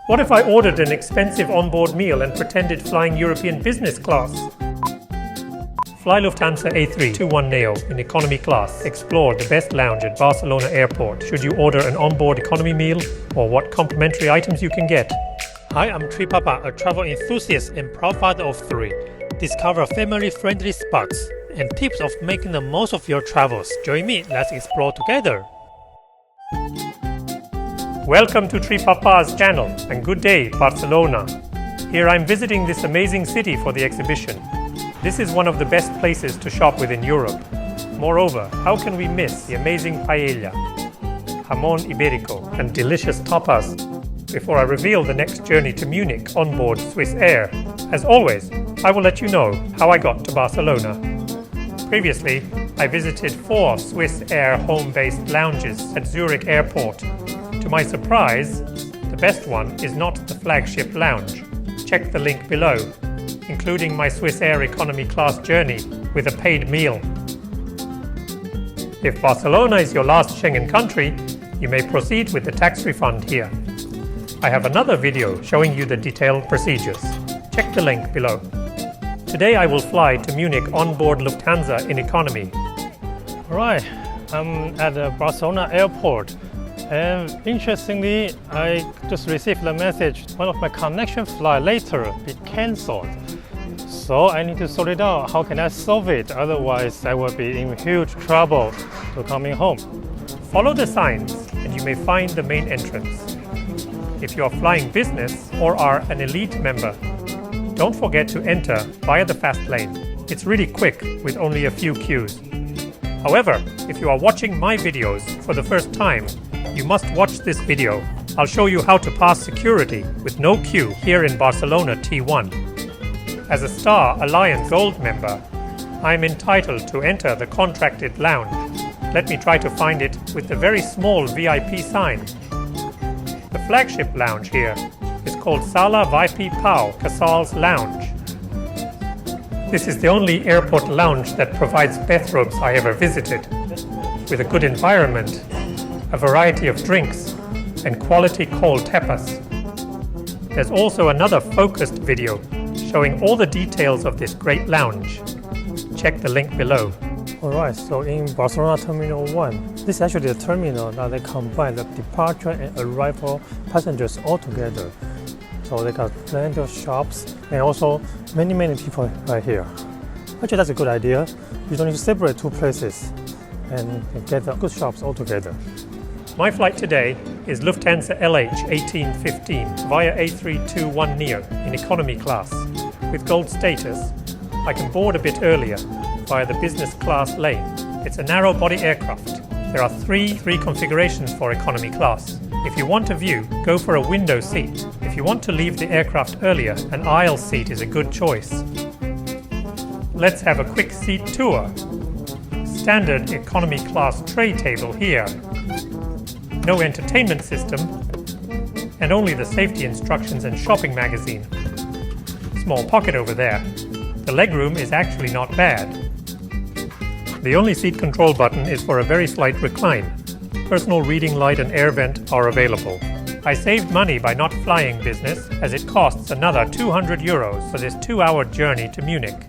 What if I ordered an expensive onboard meal and pretended flying European business class? Fly Lufthansa A321neo in Economy Class. Explore the best lounge at Barcelona Airport should you order an onboard economy meal or what complimentary items you can get. Hi, I'm Tripapa, a travel enthusiast and proud father of 3. Discover family-friendly spots and tips of making the most of your travels. Join me, let's explore together. Welcome to Tripapa's channel and good day, Barcelona. Here I'm visiting this amazing city for the exhibition. This is one of the best places to shop within Europe. Moreover, how can we miss the amazing paella, jamón ibérico and delicious tapas? Before I reveal the next journey to Munich on board Swiss Air, as always, I will let you know how I got to Barcelona. Previously, I visited 4 Swiss Air home-based lounges at Zurich Airport. To my surprise, the best one is not the flagship lounge. Check the link below, including my Swiss Air Economy Class journey with a paid meal. If Barcelona is your last Schengen country, you may proceed with the tax refund here. I have another video showing you the detailed procedures. Check the link below. Today I will fly to Munich on board Lufthansa in economy. Alright, I'm at the Barcelona Airport. And interestingly, I just received the message one of my connection flight later be cancelled. So I need to sort it out. How can I solve it? Otherwise, I will be in huge trouble to coming home. Follow the signs and you may find the main entrance. If you are flying business or are an elite member, don't forget to enter via the fast lane. It's really quick with only a few queues. However, if you are watching my videos for the first time, you must watch this video. I'll show you how to pass security with no queue here in Barcelona T1. As a Star Alliance Gold member, I'm entitled to enter the contracted lounge. Let me try to find it with the very small VIP sign. The flagship lounge here is called Sala VIP Pau Casals Lounge. This is the only airport lounge that provides bathrobes I ever visited, with a good environment, a variety of drinks, and quality cold tapas. There's also another focused video showing all the details of this great lounge. Check the link below. Alright, so in Barcelona Terminal 1, this is actually a terminal that they combine the departure and arrival passengers all together. So they got plenty of shops and also many people right here. Actually, that's a good idea. You don't need to separate 2 places and get the good shops all together. My flight today is Lufthansa LH1815 via A321neo in economy class. With gold status, I can board a bit earlier via the business class lane. It's a narrow body aircraft. There are three configurations for economy class. If you want a view, go for a window seat. If you want to leave the aircraft earlier, an aisle seat is a good choice. Let's have a quick seat tour. Standard economy class tray table here. No entertainment system, and only the safety instructions and shopping magazine. Small pocket over there. The legroom is actually not bad. The only seat control button is for a very slight recline. Personal reading light and air vent are available. I saved money by not flying business, as it costs another 200 euros for this 2-hour journey to Munich,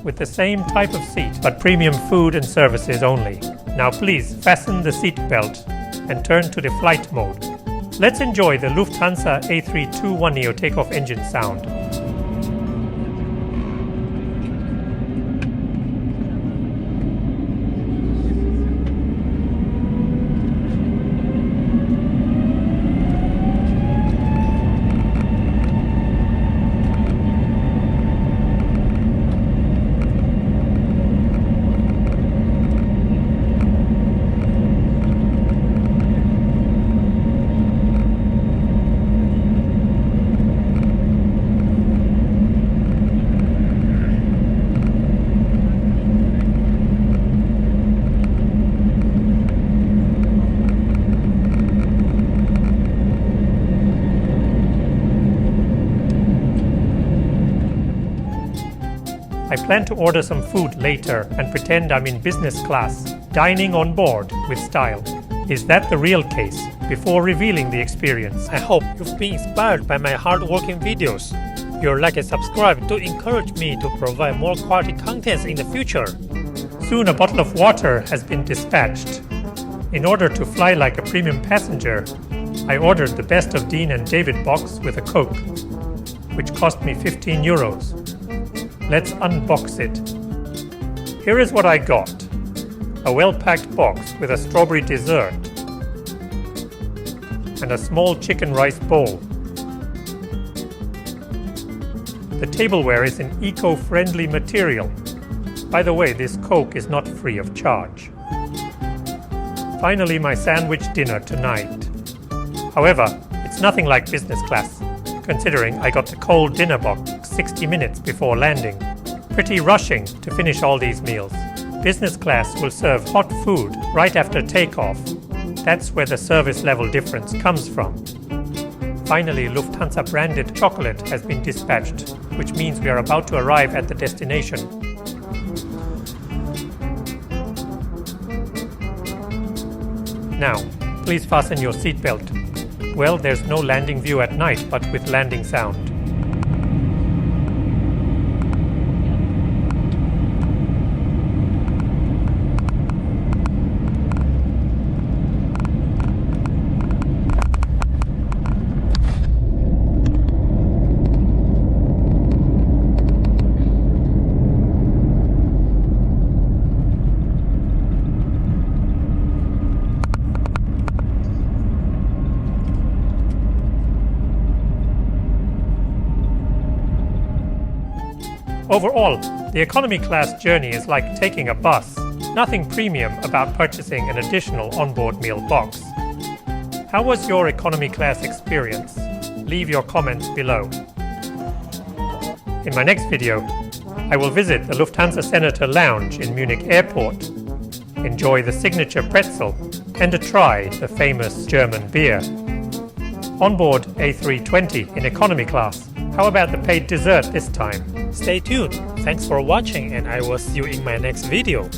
with the same type of seat but premium food and services only. Now please fasten the seat belt and turn to the flight mode. Let's enjoy the Lufthansa A321neo takeoff engine sound. I plan to order some food later and pretend I'm in business class, dining on board with style. Is that the real case? Before revealing the experience, I hope you've been inspired by my hard-working videos. Your like and subscribe to encourage me to provide more quality contents in the future. soon a bottle of water has been dispatched. In order to fly like a premium passenger, I ordered the Best of Dean and David box with a Coke, which cost me 15 euros. Let's unbox it. Here is what I got. A well-packed box with a strawberry dessert and a small chicken rice bowl. The tableware is in eco-friendly material. By the way, this Coke is not free of charge. Finally, my sandwich dinner tonight. However, it's nothing like business class, considering I got the cold dinner box 60 minutes before landing. Pretty rushing to finish all these meals. Business class will serve hot food right after takeoff. That's where the service level difference comes from. Finally, Lufthansa branded chocolate has been dispatched, which means we are about to arrive at the destination. Now, please fasten your seatbelt. Well, there's no landing view at night, but with landing sound. Overall, the economy class journey is like taking a bus. Nothing premium about purchasing an additional onboard meal box. How was your economy class experience? Leave your comments below. In my next video, I will visit the Lufthansa Senator Lounge in Munich Airport, enjoy the signature pretzel, and try the famous German beer. Onboard A320 in economy class. How about the paid dessert this time? Stay tuned. Thanks for watching and I will see you in my next video.